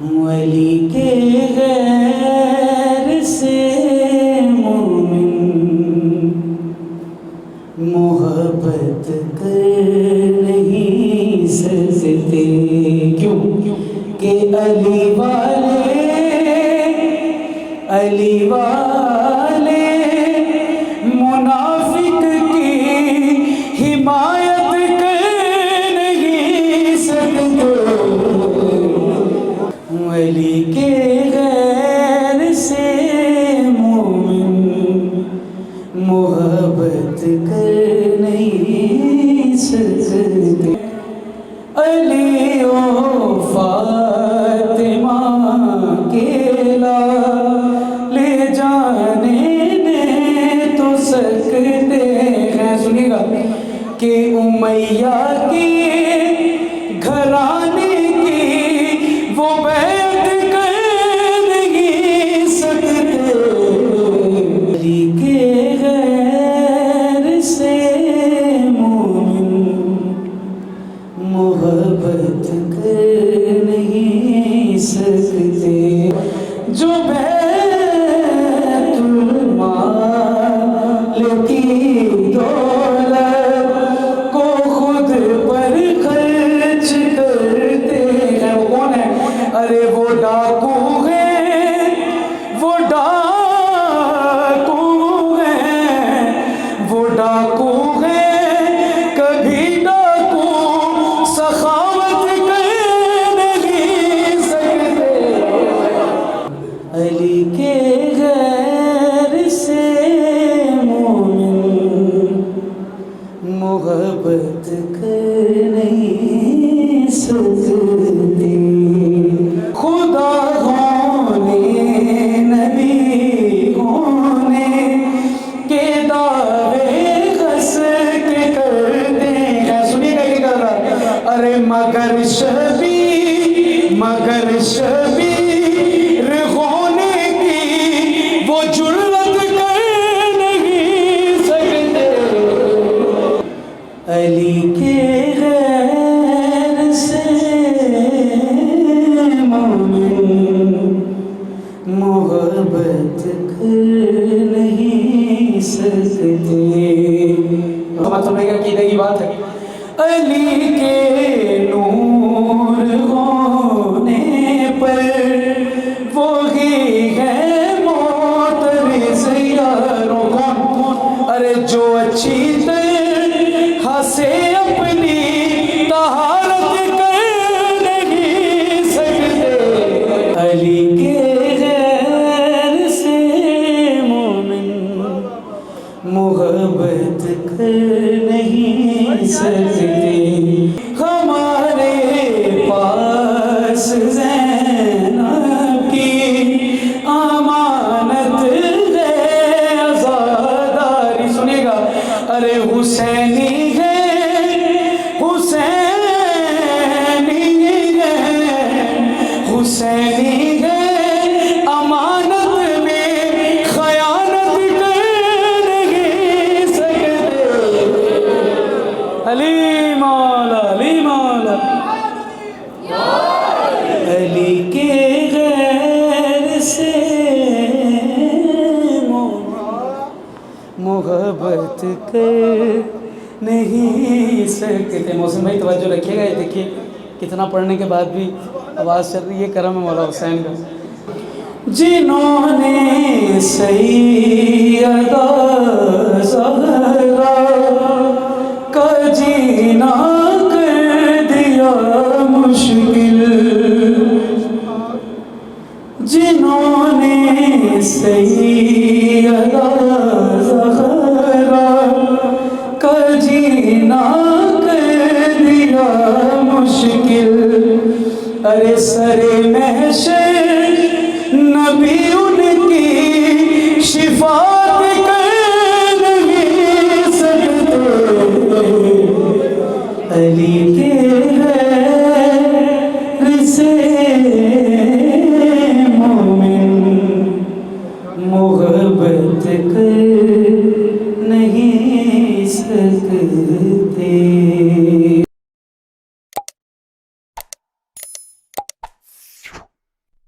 वली के गैर से मोमिन मोहब्बत कर नहीं सकते। क्यों? कि अली वाले मुनाफिक की हिमायत कर नहीं सकते। वली के गैर से मोमिन मोहब्बत कर नहीं सकते। अली ओ फातिमा के ले जाने ने तो सकते हैं। सुनिएगा कि उमैया की घराने की वो बैत कर नहीं सकते। अली के गैर से मोमिन मोहब्बत कर नहीं सकते। जो बैतुल माल की दौलत को खुद पर खर्च करते हैं, वो कौन है? अरे वो डाकू है, वो डाकू है, वो डाकू है। कभी डाकू सखावत कर नहीं सकते। अली के गैर से मोमिन मोहब्बत कर नहीं सकते। खुदा होने नबी होने के दावे हंस के करते हैं। सुनिएगा क्या कर रहा? अरे मगर शबीर होने की वो जुर्रत कर नहीं सकते। अली के गैर से मोमिन मोहब्बत कर नहीं सकते। समझ की बात है। अली के नूर होने पर वो ही है मोतरिज़ यारों। कौन? अरे जो अच्छी तरह से अपनी तहारत कर नहीं सकते। अली के गैर से मोमिन मोहब्बत कर नहीं सकते। हमारे पास ज़ैनब की अमानत है आज़ादारी। सुनिएगा, अरे हुसैनी है, हुसैनी है, हुसैनी है। अमानत में खयानत कर नहीं सकते। अली मौला, अली मौला। अली के गैर से मोहब्बत कर नहीं सकते। मौसम भाई तवज्जो रखिएगा। ये देखिए कितना पढ़ने के बाद भी आवाज़ चल रही है। करम है मौला हुसैन का। जिन्होंने सैयदा ज़हरा का जीना कर दिया मुश्किल, जिन्होंने सैयदा ज़हरा का जीना कर दिया मुश्किल। अरे सरे महशर नबी उनकी शिफा